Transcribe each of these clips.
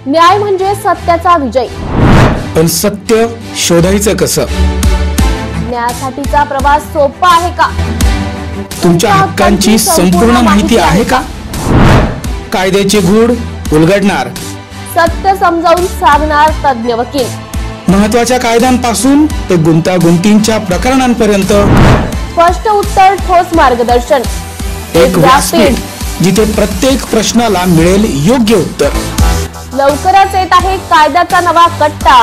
न्याय म्हणजे सत्याचा विजय। पण सत्य शोधायचं कसं? न्यायासाठीचा प्रवास सोपा आहे का? तुमच्या हक्कांची संपूर्ण माहिती आहे का? कायद्याचे गूढ उलगडणार, सत्य समजावून सांगणार तज्ञ वकील। महत्त्वाच्या कायद्यांपासून ते गुंतागुंतींच्या प्रकरणांपर्यंत स्पष्ट उत्तर, ठोस मार्गदर्शन। एक व्यासपीठ जिथे प्रत्येक प्रश्नाला मिळेल योग्य उत्तर। लवकरच येत आहे कायद्याचा नवा कट्टा,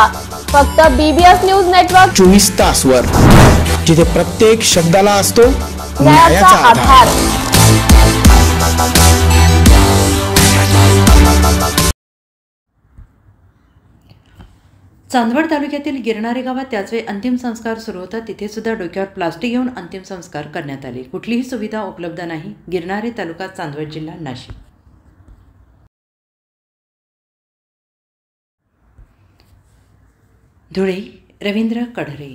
फक्त BBS न्यूज नेटवर्क 24 तासवर, जिथे प्रत्येक शब्दाला असतो न्यायाचा आधार। चांदवड तालुक्यातील गिरणारे गावात त्याचवेळी अंतिम संस्कार सुरू होता। तिथे सुद्धा डोक्यावर प्लास्टिक घेऊन अंतिम संस्कार करण्यात आले। कुठलीही सुविधा उपलब्ध नाही। गिरणारे तालुका, चांदवड जिल्हा, नाशिक। धुळे, रवींद्र कढरे।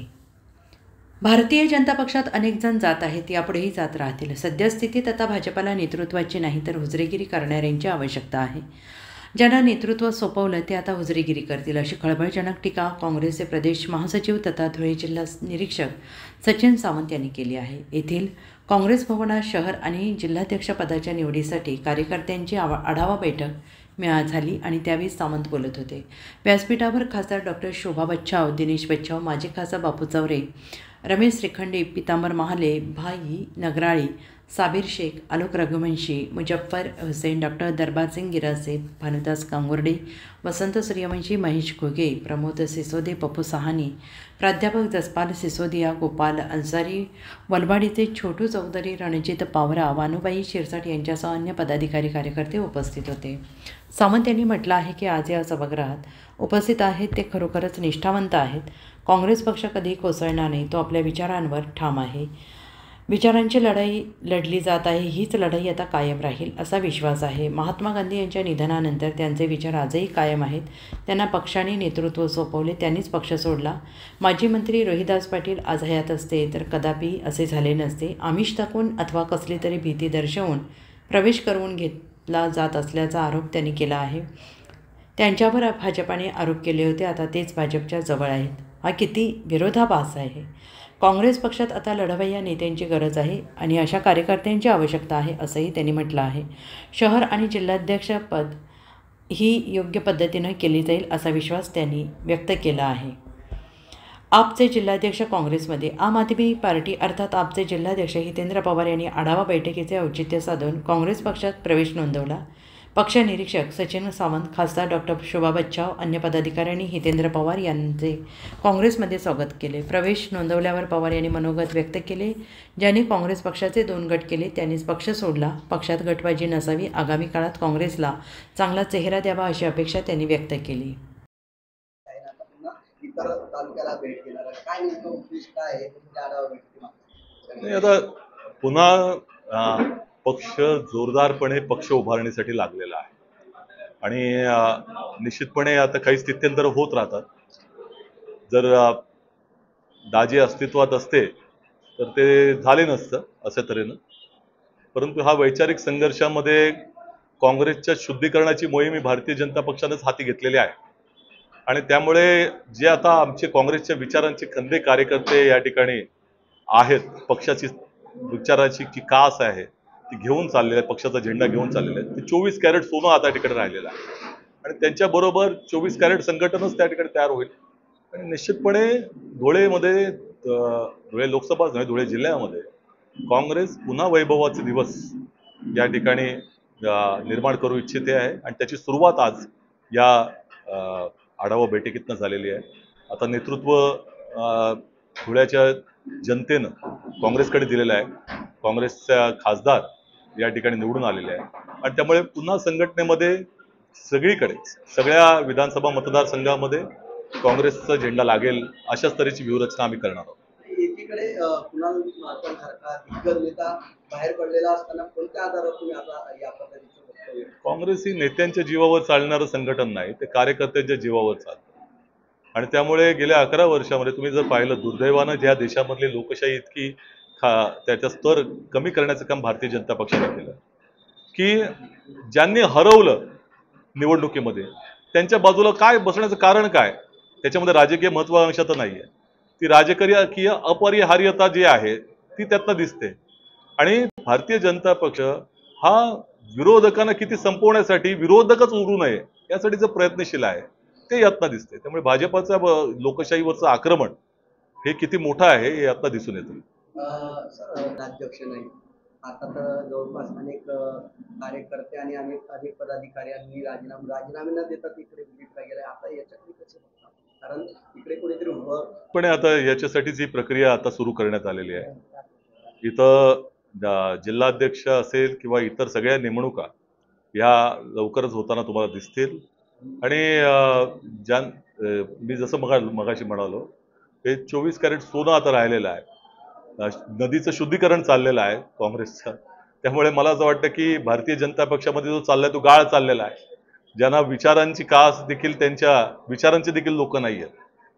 भारतीय जनता पक्षात अनेक जण जात आहेत, यापुढेही जात राहतील। सद्यस्थितीत आता भाजपाला नेतृत्वाची नाही तर हुजरेगिरी करणाऱ्यांची आवश्यकता आहे। ज्यांना नेतृत्व सोपवलं ते आता हुजरेगिरी करतील, अशी खळबळजनक टीका काँग्रेसचे प्रदेश महासचिव तथा धुळे जिल्हा निरीक्षक सचिन सावंत यांनी केली आहे। येथील काँग्रेस भवनात शहर आणि जिल्हाध्यक्षपदाच्या निवडीसाठी कार्यकर्त्यांची आढावा बैठक झाली आणि त्यावेळी सावंत बोलत होते। व्यासपीठावर खासदार डॉक्टर शोभा बच्छाव, दिनेश बच्छाव, माजी खासदार बापू चौरे, रमेश श्रीखंडे, पितांबर महाले, भाई नगराळी, साबिर शेख, आलोक रघुवंशी, मुजफ्फर हुसेन, डॉक्टर दरबारसिंग गिरासे, भानुदास गांगुर्डे, वसंत सूर्यवंशी, महेश घोगे, प्रमोद सिसोदे, पप्पू साहानी, प्राध्यापक जसपाल सिसोदिया, गोपाल अन्सारी, वलवाडीचे छोटू चौधरी, रणजित पावरा, वानुबाई शिरसाट यांच्यासह अन्य पदाधिकारी कार्यकर्ते उपस्थित होते। सावंत यांनी म्हटलं आहे की आज या सभागृहात उपस्थित आहेत ते खरोखरच निष्ठावंत आहेत। काँग्रेस पक्ष कधी कोसळणार नाही, तो आपल्या विचारांवर ठाम आहे। विचारांची लढाई लढली जात आहे, हीच लढाई आता कायम राहील असा विश्वास आहे। महात्मा गांधी यांच्या निधनानंतर त्यांचे विचार आजही कायम आहेत। त्यांना पक्षाने नेतृत्व सोपवले, त्यांनीच पक्ष सोडला। माजी मंत्री रोहिदास पाटील आज हयात असते तर कदापि असे झाले नसते। आमिष दाखवून अथवा कसली तरी भीती दर्शवून प्रवेश करवून घेतला जात असल्याचा आरोप त्यांनी केला आहे। त्यांच्यावर भाजपाने आरोप केले होते, आता तेच भाजपच्या जवळ आहेत। हा किती विरोधाभास आहे। काँग्रेस पक्षात आता लढवय्या नेत्यांची गरज आहे आणि अशा कार्यकर्त्यांची आवश्यकता आहे, असंही त्यांनी म्हटलं आहे। शहर आणि जिल्हाध्यक्षपद ही योग्य पद्धतीनं केली जाईल असा विश्वास त्यांनी व्यक्त केला आहे। आपचे जिल्हाध्यक्ष काँग्रेसमध्ये आम आदमी पार्टी अर्थात आपचे जिल्हाध्यक्ष हितेंद्र पवार यांनी आढावा बैठकीचे औचित्य साधून काँग्रेस पक्षात प्रवेश नोंदवला। पक्ष निरीक्षक सचिन सावंत, खासदार डॉक्टर शोभा बच्छाव, अन्य पदाधिकाऱ्यांनी हितेंद्र पवार यांचे काँग्रेसमध्ये स्वागत केले। प्रवेश नोंदवल्यावर पवार यांनी मनोगत व्यक्त केले। ज्यांनी काँग्रेस पक्षाचे 2 गट केले त्यांनीच पक्ष सोडला। पक्षात गटबाजी नसावी, आगामी काळात काँग्रेसला चांगला चेहरा द्यावा अशी अपेक्षा त्यांनी व्यक्त केली। आता पुन्हा पक्ष जोरदारपणे पक्ष उभारण्यासाठी लागलेला आहे आणि निश्चितपणे आता काही स्थित्यंतर होत राहतात। जर दाजी अस्तित्वात असते तर ते झाले नसतं अशा तऱ्हेनं, परंतु हा वैचारिक संघर्षामध्ये काँग्रेसच्या शुद्धीकरणाची मोहीम ही भारतीय जनता पक्षानेच हाती घेतलेली आहे आणि त्यामुळे जे आता आमचे काँग्रेसच्या विचारांचे खंदे कार्यकर्ते या ठिकाणी आहेत, पक्षाची विचाराची जी कास आहे ती घेऊन चाललेले आहे, पक्षाचा झेंडा घेऊन चाललेले आहे। ते 24 कॅरेट सोनं आता ठिकाणी राहिलेलं आहे आणि त्यांच्याबरोबर 24 कॅरेट संघटनच त्या ठिकाणी तयार होईल आणि निश्चितपणे धुळेमध्ये, धुळे लोकसभा नाही धुळे जिल्ह्यामध्ये काँग्रेस पुन्हा वैभवाचे दिवस या ठिकाणी निर्माण करू इच्छिते आहे आणि त्याची सुरुवात आज या आढावा बैठकीतनं झालेली आहे। आता नेतृत्व धुळ्याच्या जनतेनं काँग्रेसकडे दिलेलं आहे। काँग्रेसचा खासदार या ठिकाणी निवडून आलेले आहे आणि त्यामुळे पुन्हा संघटनेमध्ये सगळीकडे सगळ्या विधानसभा मतदारसंघामध्ये काँग्रेसचा झेंडा लागेल अशाच तऱ्हेची व्यूहरचना आम्ही करणार आहोत। एकीकडे कुणाल सारखा दिग्गज नेता बाहेर पडलेला असताना कोणत्या आधारावर तुम्ही आता या पद्धतीचं वक्तव्य? काँग्रेस ही नेत्यांच्या जीवावर चालणारं संघटन नाही, ते कार्यकर्त्यांच्या जीवावर चालतं आणि त्यामुळे गेल्या 11 वर्षामध्ये तुम्ही जर पाहिलं, दुर्दैवानं ज्या देशामधली लोकशाही इतकी त्याचा स्तर कमी करण्याचं काम भारतीय जनता पक्षाने केलं की ज्यांनी हरवलं निवडणुकीमध्ये त्यांच्या बाजूला काय बसण्याचं कारण काय? त्याच्यामध्ये राजकीय महत्वाकांक्षा तर नाहीये. ती राजकीय अपरिहार्यता जी आहे ती त्यातनं दिसते. आणि भारतीय जनता पक्ष हा विरोधकांना किती संपवण्यासाठी विरोधकच उरू नये यासाठी जो प्रयत्नशील आहे ते यातनं दिसते. त्यामुळे भाजपचा लोकशाहीवरचं आक्रमण हे किती मोठं आहे हे यातनं दिसून येतं. राज्याध्यक्ष नाही, आता तर जवळपास अनेक कार्यकर्ते आणि अनेक पदाधिकाऱ्यांनी राजीनामे न देता तिकडे विजिटला गेले. आता याच्याकडे कसे बघता? कारण इकडे कोणीतरी पण आता याच्यासाठीच ही प्रक्रिया आता सुरू करण्यात आलेली आहे. इथं जिल्हाध्यक्ष असेल किंवा इतर सगळ्या नेमणुका या लवकरच होताना तुम्हाला दिसतील. आणि मी जसं मगाशी म्हणालो हे 24 कॅरेट सोनं आता राहिलेलं आहे. नदीचं शुद्धीकरण चाललेलं आहे काँग्रेसचं. त्यामुळे मला असं वाटतं की भारतीय जनता पक्षामध्ये जो चाललाय तो गाळ चाललेला आहे. ज्यांना विचारांची कास देखील त्यांच्या विचारांचे देखील लोक नाही आहेत,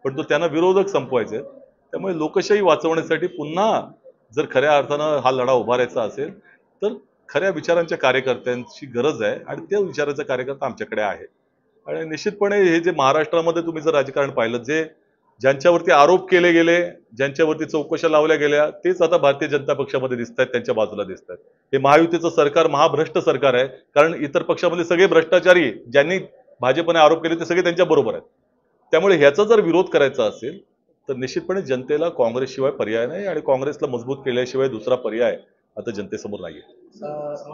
पण तो त्यांना विरोधक संपवायचे. त्यामुळे लोकशाही वाचवण्यासाठी पुन्हा जर खऱ्या अर्थानं हा लढा उभारायचा असेल तर खऱ्या विचारांच्या कार्यकर्त्यांची गरज आहे आणि त्या विचाराचा कार्यकर्ता आमच्याकडे आहे. आणि निश्चितपणे हे जे महाराष्ट्रामध्ये तुम्ही जर राजकारण पाहिलं, ज्यांच्यावरती आरोप केले गेले, ज्यांच्यावरती चौकशा लावल्या गेल्या तेच आता भारतीय जनता पक्षामध्ये दिसत आहेत, त्यांच्या बाजूला दिसत आहेत. हे महायुतीचं सरकार महाभ्रष्ट सरकार आहे. कारण इतर पक्षामध्ये सगळे भ्रष्टाचारी ज्यांनी भाजपने आरोप केले ते सगळे त्यांच्या बरोबर आहेत. त्यामुळे ह्याचा जर विरोध करायचा असेल तर निश्चितपणे जनतेला काँग्रेसशिवाय पर्याय नाही आणि काँग्रेसला मजबूत केल्याशिवाय दुसरा पर्याय आता जनतेसमोर नाहीये.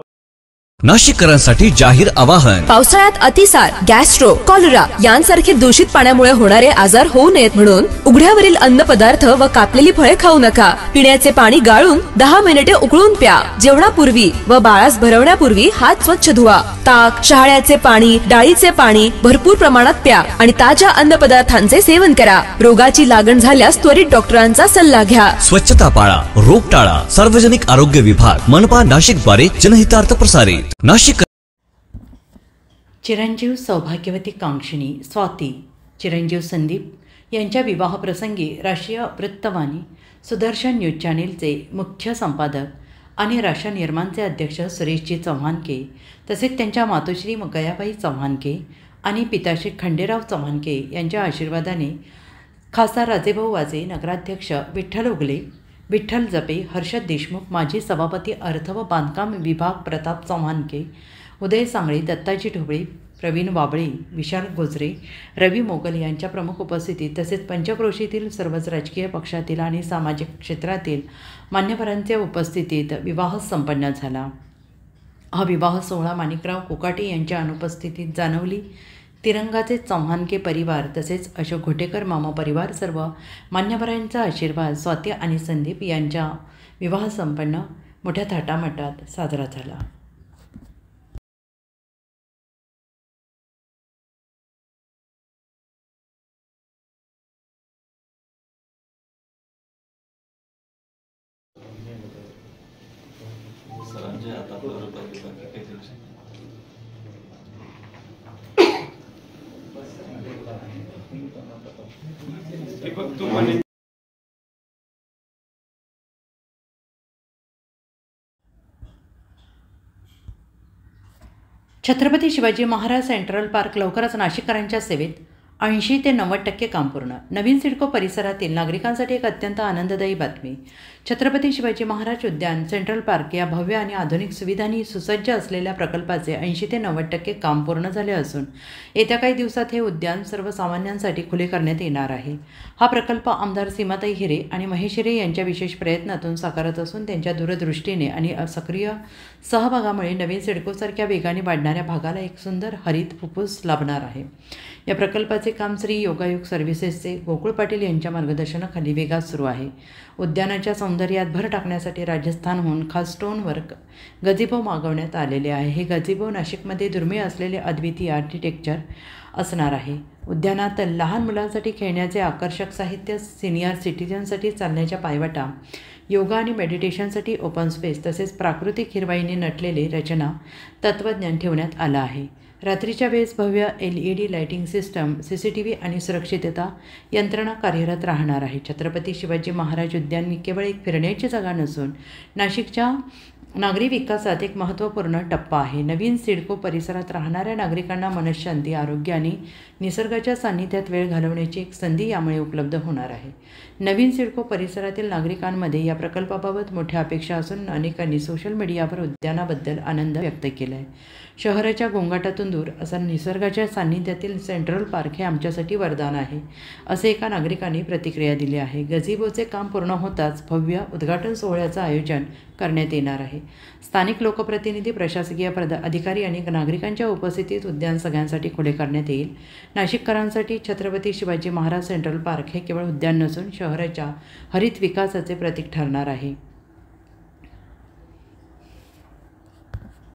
नाशिककरांसाठी जाहीर आवाहन. पावसाळ्यात अतिसार, गॅस्ट्रो, कॉलरा यांसारखे दूषित पाण्यामुळे होणारे आजार होऊ नयेत म्हणून उघड्यावरील अन्नपदार्थ व कापलेली फळे खाऊ नका. पिण्याचे पाणी गाळून 10 मिनिटे उकळून प्या. जेवणापूर्वी व बाळास भरवण्यापूर्वी हात स्वच्छ धुवा. ताक, शहाळ्याचे पाणी, डाळीचे पाणी भरपूर प्रमाणात प्या आणि ताज्या अन्नपदार्थांचे सेवन करा. रोगाची लागण झाल्यास त्वरित डॉक्टरांचा सल्ला घ्या. स्वच्छता पाळा, रोग टाळा. सार्वजनिक आरोग्य विभाग, मनपा नाशिक द्वारे जनहितार्थ प्रसारित. नाशिक. चिरंजीव सौभाग्यवती कांक्षिणी स्वाती, चिरंजीव संदीप यांच्या विवाहप्रसंगी राष्ट्रीय वृत्तवाणी, सुदर्शन न्यूज चॅनेलचे मुख्य संपादक आणि राशा निर्माणचे अध्यक्ष सुरेशजी चव्हाणके तसेच त्यांच्या मातोश्री गयाबाई चव्हाणके आणि पिताश्री खंडेराव चव्हाणके यांच्या आशीर्वादाने खासदार राजेभाऊ वाजे, नगराध्यक्ष विठ्ठल उगले, विठ्ठल जपे, हर्षद देशमुख, माजी सभापती अर्थ व बांधकाम विभाग प्रताप चव्हाणके, उदय सांगळे, दत्ताजी ढोबळे, प्रवीण वाबळे, विशाल गोजरे, रवी मोगल यांच्या प्रमुख उपस्थितीत तसेच पंचक्रोशीतील सर्वच राजकीय पक्षातील आणि सामाजिक क्षेत्रातील मान्यवरांच्या उपस्थितीत विवाह संपन्न झाला. हा विवाह सोहळा माणिकराव कोकाटे यांच्या अनुपस्थितीत जाणवली. तिरंगाचे चव्हाणके परिवार तसेच अशोक घोटेकर मामा परिवार सर्व मान्यवरांचा आशीर्वाद स्वाती आणि संदीप यांच्या विवाह संपन्न मोठ्या थाटामाटात साजरा झाला. छत्रपती शिवाजी महाराज सेंट्रल पार्क लवकरच नाशिककरांच्या सेवेत. 80 ते 90% काम पूर्ण. नवीन सिडको परिसरातील नागरिकांसाठी एक अत्यंत आनंददायी बातमी. छत्रपती शिवाजी महाराज उद्यान सेंट्रल पार्क या भव्य आणि आधुनिक सुविधांनी सुसज्ज असलेल्या प्रकल्पाचे 80 ते 90% काम पूर्ण झाले असून येत्या काही दिवसात हे उद्यान सर्वसामान्यांसाठी खुले करण्यात येणार आहे. हा प्रकल्प आमदार सीमाताई हिरे आणि महेश हिरे यांच्या विशेष प्रयत्नातून साकारत असून त्यांच्या दूरदृष्टीने आणि सक्रिय सहभागामुळे नवीन सिडकोसारख्या वेगाने वाढणाऱ्या भागाला एक सुंदर हरित फुफ्फुस लाभणार आहे. या प्रकल्पाचे काम श्री योगायोग सर्व्हिसेसचे गोकुळ पाटील यांच्या मार्गदर्शनाखाली वेगात सुरू आहे. उद्यानाच्या सौंदर्यात भर टाकण्यासाठी राजस्थानहून खास स्टोनवर्क गझिबो मागवण्यात आलेले आहे. हे गझिबो नाशिकमध्ये दुर्मिळ असलेले अद्वितीय आर्किटेक्चर असणार आहे. उद्यानात लहान मुलांसाठी खेळण्याचे आकर्षक साहित्य, सिनियर सिटिझनसाठी चालण्याच्या पायवाटा, योगा आणि मेडिटेशनसाठी ओपन स्पेस तसेच प्राकृतिक हिरवाईने नटलेले रचना तत्त्वज्ञान ठेवण्यात आलं आहे. रात्रीच्या वेळेस भव्य LED लाइटिंग सिस्टम, CCTV आणि सुरक्षितता यंत्रणा कार्यरत राहणार आहे. छत्रपती शिवाजी महाराज उद्यान केवळ एक फिरण्याची जागा नसून नाशिकच्या नागरी विकासात एक महत्त्वपूर्ण टप्पा आहे. नवीन सिडको परिसरात राहणाऱ्या नागरिकांना मनःशांती, आरोग्य आणि निसर्गाच्या सान्निध्यात वेळ घालवण्याची एक संधी यामुळे उपलब्ध होणार आहे. नवीन सिडको परिसरातील नागरिकांमध्ये या प्रकल्पाबाबत मोठ्या अपेक्षा असून अनेकांनी सोशल मीडियावर उद्यानाबद्दल आनंद व्यक्त केला आहे. शहराच्या गोंगाटातून दूर असा निसर्गाच्या सान्निध्यातील सेंट्रल पार्क हे आमच्यासाठी वरदान आहे, असे एका नागरिकांनी प्रतिक्रिया दिली आहे. गझिबोचे काम पूर्ण होताच भव्य उद्घाटन सोहळ्याचं आयोजन करण्यात येणार आहे. स्थानिक लोकप्रतिनिधी, प्रशासकीय अधिकारी आणि नागरिकांच्या उपस्थितीत उद्यान सगळ्यांसाठी खुले करण्यात येईल. नाशिककरांसाठी छत्रपती शिवाजी महाराज सेंट्रल पार्क हे केवळ उद्यान नसून शहराच्या हरित विकासाचे प्रतीक ठरणार आहे.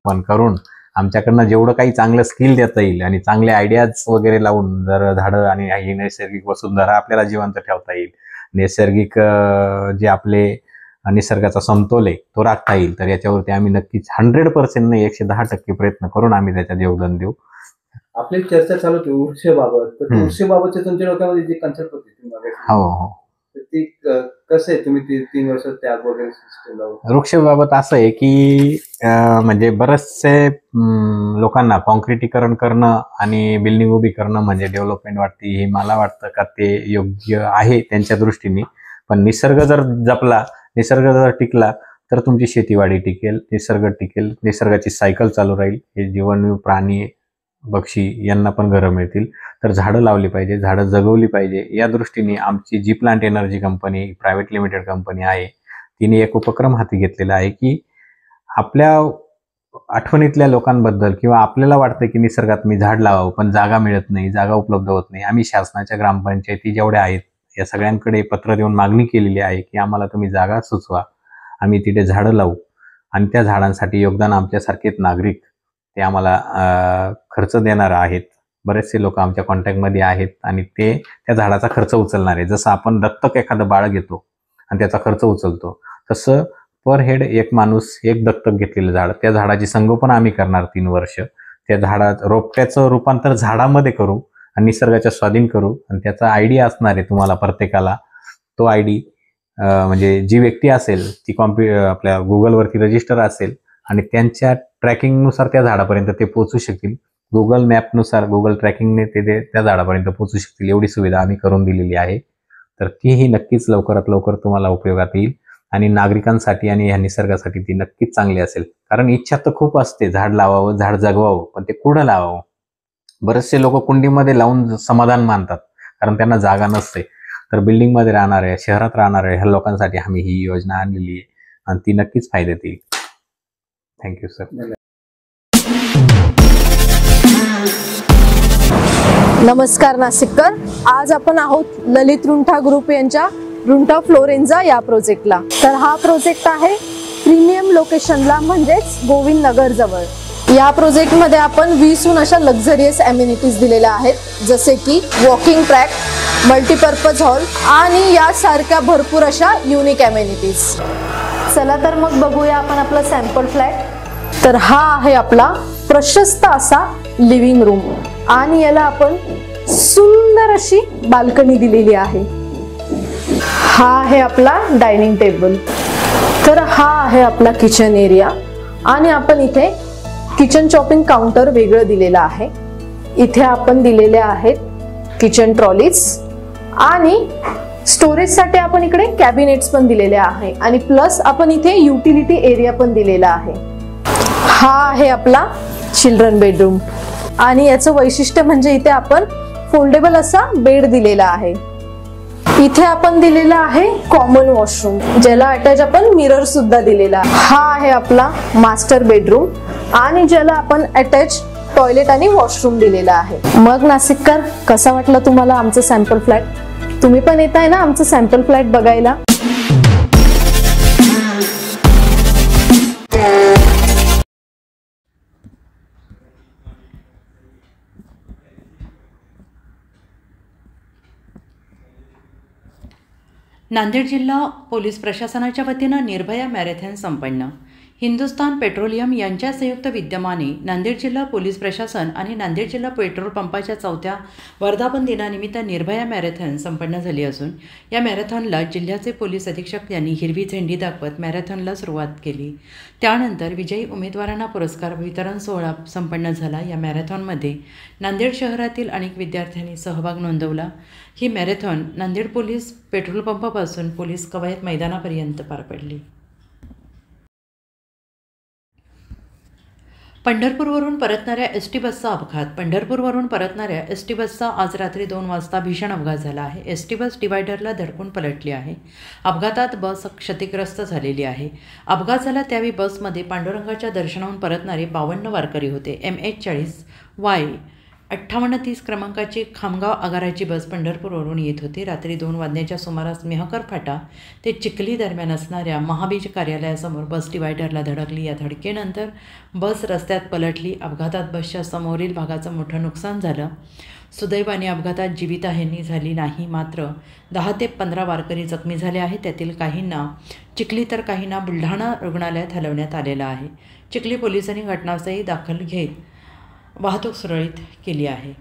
पण करून आमच्याकडनं जेवढं काही चांगलं स्किल देता येईल आणि चांगले आयडियाज वगैरे लावून जर झाडं आणि ही नैसर्गिक वसुंधरा आपल्याला जिवंत ठेवता येईल, नैसर्गिक जे आपले निसर्गाचा समतोल आहे तो राखता येईल, तर याच्यावरती आम्ही नक्कीच 100% नाही 110% प्रयत्न करून आम्ही त्याच्यात योगदान देऊ. आपली चर्चा चालू होती वृक्षबाबत, तर वृक्षबाबतच्या तुमच्या डोक्यामध्ये जी कन्सेप्ट होती हो ती कसं आहे, तुम्ही 3 वर्ष त्याग वगैरे सिस्टम लावून? वृक्षबाबत असं आहे की म्हणजे बरेचसे लोकांना कॉन्क्रिटीकरण करणं आणि बिल्डिंग उभी करणं म्हणजे डेव्हलपमेंट वाटते. हे मला वाटतं का ते योग्य आहे त्यांच्या दृष्टीने, पण निसर्ग जर जपला, निसर्ग जर टिकला तर तुमची शेतीवाडी टिकेल, निसर्ग टिकेल, निसर्गाची सायकल चालू राहील. हे जीवन, प्राणी, पक्षी यांना पण घरं मिळतील. तर झाडं लावली पाहिजे, झाडं जगवली पाहिजे. या दृष्टीने आमची जी plant energy company private limited company आहे, तिने एक उपक्रम हाती घेतलेला आहे की आपल्या आठवणीतल्या लोकांबद्दल किंवा आपल्याला वाटतं की निसर्गात मी झाड लावावं पण जागा मिळत नाही, जागा उपलब्ध होत नाही, आम्ही शासनाच्या ग्रामपंचायती जेवढ्या आहेत या सगळ्यांकडे पत्र देऊन मागणी केलेली आहे की आम्हाला तुम्ही जागा सुचवा, आम्ही तिथे झाडं लावू आणि त्या झाडांसाठी योगदान आमच्यासारखेच नागरिक ते आम्हाला खर्च देणार आहेत. बरेचसे लोक आमच्या कॉन्टॅक्टमध्ये आहेत आणि ते त्या झाडाचा खर्च उचलणार आहे. जसं आपण दत्तक एखादं बाळ घेतो आणि त्याचा खर्च उचलतो, तसं पर हेड एक माणूस एक दत्तक घेतलेलं झाड, त्या झाडाची संगोपन आम्ही करणार 3 वर्ष. त्या रोपट्याचं रूपांतर झाडामध्ये करू आणि निसर्गाच्या स्वाधीन करू. आणि त्याचा आयडी असणार आहे तुम्हाला प्रत्येकाला. तो आयडी म्हणजे जी व्यक्ती असेल ती आपल्या गुगलवरती रजिस्टर असेल आणि त्यांच्या ट्रॅकिंगनुसार त्या झाडापर्यंत ते पोहोचू शकतील. गुगल मॅपनुसार, गुगल ट्रॅकिंगने ते त्या झाडापर्यंत पोहोचू शकतील. एवढी सुविधा आम्ही करून दिलेली आहे. तर तीही नक्कीच लवकरात लवकर तुम्हाला उपयोगात येईल आणि नागरिकांसाठी आणि ह्या निसर्गासाठी ती नक्कीच चांगली असेल. कारण इच्छा तर खूप असते झाड लावावं, झाड जगवावं, पण ते कुठं लावावं? बरेचसे लोक कुंडीमध्ये लावून समाधान मानतात कारण त्यांना जागा नसते. तर बिल्डिंगमध्ये राहणाऱ्या, शहरात राहणाऱ्या ह्या लोकांसाठी आम्ही ही योजना आणलेली आहे आणि ती नक्कीच फायद्यात येईल. Thank you sir. नमस्कार नाशिककर. आज आपण आहोत ललित रुंठा ग्रुप यांच्या रुंठा फ्लोरेन्झा या प्रोजेक्टला. तर हा प्रोजेक्ट आहे प्रीमियम लोकेशनला, म्हणजेच गोविंद नगर जवळ. या प्रोजेक्टमध्ये आपण 20हून अशा लक्झरियस अम्युनिटीज दिलेल्या आहेत, जसे की वॉकिंग ट्रॅक, मल्टीपर्पज हॉल आणि यासारख्या भरपूर अशा युनिक अम्युनिटीज. चला तर मग बघूया आपण आपला सॅम्पल फ्लॅट. तर हा आहे आपला प्रशस्त असा लिव्हिंग रूम आणि याला आपण सुंदर अशी बाल्कनी दिलेली आहे. हा आहे आपला डायनिंग टेबल. तर हा आहे आपला किचन एरिया आणि आपण इथे किचन चॉपिंग काउंटर वेगळं दिलेलं आहे. इथे आपण दिलेले आहेत किचन ट्रॉलीज आणि स्टोरेजसाठी आपण इकडे कॅबिनेट्स पण दिलेले आहे आणि प्लस आपण इथे युटिलिटी एरिया पण दिलेला आहे. हा आहे आपला चिल्ड्रन बेडरूम आणि याचं वैशिष्ट्य म्हणजे इथे आपण फोल्डेबल असा बेड दिलेला आहे. इथे आपण दिलेला आहे कॉमन वॉशरूम, ज्याला अटॅच आपण मिरर सुद्धा दिलेला. हा आहे आपला मास्टर बेडरूम आणि ज्याला आपण अटॅच टॉयलेट आणि वॉशरूम दिलेला आहे. मग नाशिककर, कसा वाटलं तुम्हाला आमचं सॅम्पल फ्लॅट? तुम्ही पण येत आहे ना आमचं सॅम्पल फ्लॅट बघायला? नांदेड जिल्हा पोलीस प्रशासनाच्या वतीनं निर्भया मॅरेथॉन संपन्न. हिंदुस्तान पेट्रोलियम यांच्या संयुक्त विद्यमाने नांदेड जिल्हा पोलीस प्रशासन आणि नांदेड जिल्हा पेट्रोल पंपाच्या 4थ्या वर्धापन दिनानिमित्त निर्भया मॅरेथॉन संपन्न झाली असून या मॅरेथॉनला जिल्ह्याचे पोलीस अधीक्षक यांनी हिरवी झेंडी दाखवत मॅरेथॉनला सुरुवात केली। त्यानंतर विजयी उमेदवारांना पुरस्कार वितरण सोहळा संपन्न झाला। या मॅरेथॉनमध्ये नांदेड शहरातील अनेक विद्यार्थ्यांनी सहभाग नोंदवला। ही मॅरेथॉन नांदेड पोलीस पेट्रोल पंपापासून पोलीस कवायत मैदानापर्यंत पार पडली। पंढरपूरवरून परतणाऱ्या एसटी बसचा अपघात। पंढरपूरवरून परतणाऱ्या एसटी बसचा आज रात्री 2 वाजता भीषण अपघात झाला आहे। एसटी बस डिवायडरला धडकून पलटली आहे। अपघातात बस क्षतिग्रस्त झालेली आहे। अपघात झाला त्यावेळी बसमध्ये पांडुरंगाच्या दर्शनाहून परतणारे 52 वारकरी होते। MH40Y 5830 क्रमांकाची खामगाव आगाराची बस पंढरपूरवरून येत होती। रात्री 2 वाजण्याच्या सुमारास मेहकर फाटा ते चिखली दरम्यान असणाऱ्या महाबीज कार्यालयासमोर बस डिवायडरला धडकली। या धडकेनंतर बस रस्त्यात पलटली। अपघातात बसच्या समोरील भागाचं मोठं नुकसान झालं। सुदैवाने अपघातात जीवितहानी झाली नाही, मात्र 10 ते 15 वारकरी जखमी झाले आहेत। त्यातील काहींना चिखली तर काहींना बुलढाणा रुग्णालयात हलवण्यात आलेलं आहे। चिखली पोलिसांनी घटनास्थळी दाखल घेत वाहतूक सुरळीत केली आहे।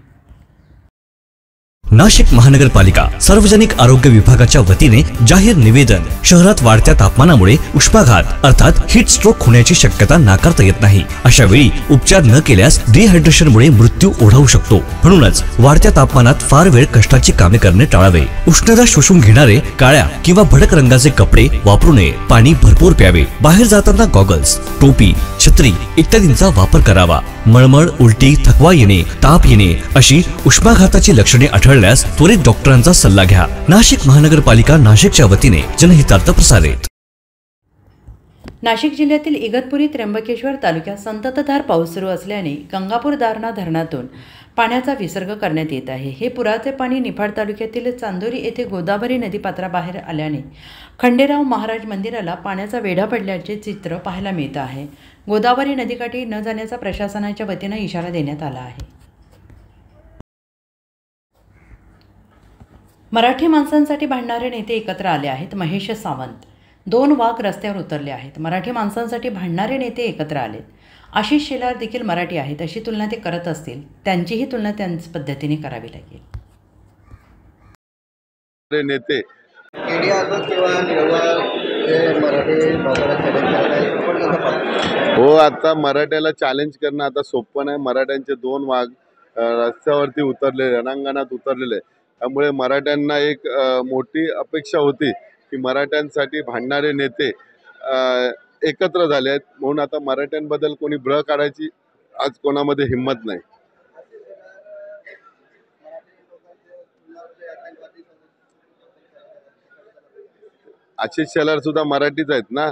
नाशिक महानगरपालिका सार्वजनिक आरोग्य विभागाच्या वतीने जाहीर निवेदन। शहरात वाढत्या तापमानामुळे उष्माघात अर्थात हीट स्ट्रोक होण्याची शक्यता नाकारता येत नाही। अशा वेळी उपचार न केल्यास डिहायड्रेशनमुळे मृत्यू ओढावू शकतो। म्हणूनच वाढत्या तापमानात फार वेळ कष्टाची कामे करणे टाळावे। उष्णता शोषून घेणारे काळ्या किंवा भडक रंगाचे कपडे वापरू नये। पाणी भरपूर प्यावे। बाहेर जाताना गॉगल्स, टोपी, छत्री इत्यादींचा वापर करावा। मळमळ, उलटी, थकवा येणे, ताप येणे अशी उष्माघाताची लक्षणे आढळल्यास त्वरित डॉक्टरांचा सल्ला घ्या। नाशिक महानगरपालिका नाशिकच्या वतीने जनहितार्थ प्रसारित। नाशिक जिल्ह्यातील इगतपुरी त्र्यंबकेश्वर तालुक्यात संततधार पाऊस सुरू असल्याने गंगापूर दारणा धरणातून पाण्याचा विसर्ग करण्यात येत आहे। हे पुराचे पाणी निफाड तालुक्यातील चांदोरी येथे गोदावरी नदीपात्राबाहेर आल्याने खंडेराव महाराज मंदिराला पाण्याचा वेढा पडल्याचे चित्र पाहायला मिळत आहे। गोदावरी नदीकाठी न जाण्याचा प्रशासनाच्या वतीने इशारा देण्यात आला आहे। मराठी माणसांसाठी भांडणारे नेते एकत्र आले आहेत। महेश सावंत। 2 वाघ रस्त्यावर उतरले आहेत। मराठी माणसांसाठी भांडणारे नेते एकत्र आलेत। आशिष शेलार देखील मराठी आहेत अशी तुलना ते करत असतील, त्यांचीही तुलना त्यांच्या पद्धतीने करावी लागेल। नेते हो, आता मराठ्याला चॅलेंज करणं आता सोपं नाही। मराठ्यांचे 2 वाघ रस्त्यावरती उतरले, रणांगणात उतरलेले। त्यामुळे मराठ्यांना एक मोठी अपेक्षा होती की मराठ्यांसाठी भांडणारे नेते एकत्र झाले आहेत। म्हणून आता मराठ्यांबद्दल कोणी ब्र काढायची आज कोणामध्ये हिंमत नाही। आशिष शेलार सुद्धा मराठीच आहेत ना,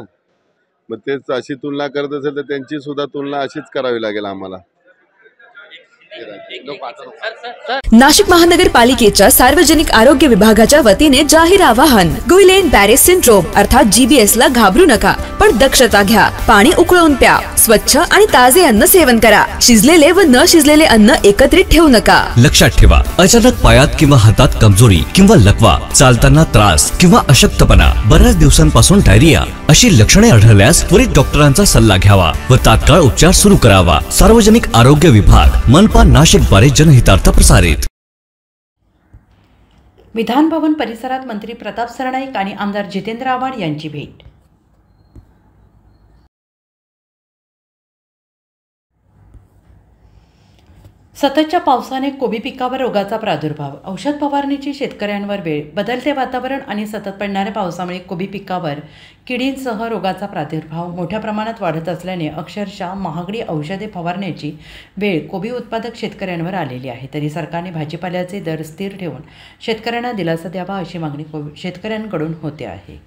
मग तेच अशी तुलना करत असेल तर त्यांची सुद्धा तुलना अशीच करावी लागेल आम्हाला। नाशिक महानगरपालिकेच्या सार्वजनिक आरोग्य विभागाच्या वतीने जाहीर आवाहन। गुइलेन बॅरे सिंड्रोम अर्थात GBS ला घाबरू नका, पण दक्षता घ्या। पाणी उकळून प्या। स्वच्छ आणि ताजे अन्न सेवन करा। शिजलेले व न शिजलेले अन्न एकत्रित ठेवू नका। लक्षात ठेवा, अचानक पायात किंवा हातात कमजोरी किंवा लकवा, चालताना त्रास किंवा अशक्तपणा, बऱ्याच दिवसांपासून डायरिया अशी लक्षणे आढळल्यास त्वरित डॉक्टरांचा सल्ला घ्यावा व तात्काळ उपचार सुरू करावा। सार्वजनिक आरोग्य विभाग मनपा नाशिक द्वारे जनहितार्थ प्रसारित। विधान भवन परिसरात मंत्री प्रताप सरनाईक आणि आमदार जितेंद्र आव्हाड यांची भेट। सततच्या पावसाने कोबी पिकावर रोगाचा प्रादुर्भाव। औषध फवारणीची शेतकऱ्यांवर वेळ। बदलते वातावरण आणि सतत पडणाऱ्या पावसामुळे कोबी पिकावर किडींसह रोगाचा प्रादुर्भाव मोठ्या प्रमाणात वाढत असल्याने अक्षरशः महागडी औषधे फवारण्याची वेळ कोबी उत्पादक शेतकऱ्यांवर आलेली आहे। तरी सरकारने भाजीपाल्याचे दर स्थिर ठेवून शेतकऱ्यांना दिलासा द्यावा अशी मागणी शेतकऱ्यांकडून होते आहे।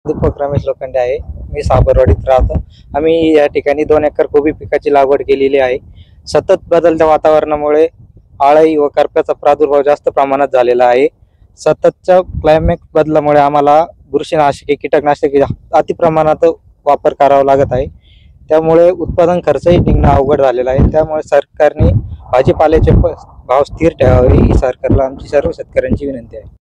दीपक रमेश लोखंडे आहे। मी साबरवाडीत राहतो। आम्ही या ठिकाणी 2 एकर कोबी पिकाची लागवड केलेली आहे। सतत बदलत्या वातावरणामुळे आळी व करप्याचा प्रादुर्भाव जास्त प्रमाणात झालेला आहे। सततच्या क्लायमेट बदलामुळे आम्हाला बुरशीनाशके, कीटकनाशके अति प्रमाणात वापर करावा लागत आहे। त्यामुळे उत्पादन खर्चही निघणं अवघड झालेला आहे। त्यामुळे सरकारने भाजीपाल्याचे भाव स्थिर ठेवावे ही सरकारला आमची सर्व शेतकऱ्यांची विनंती आहे।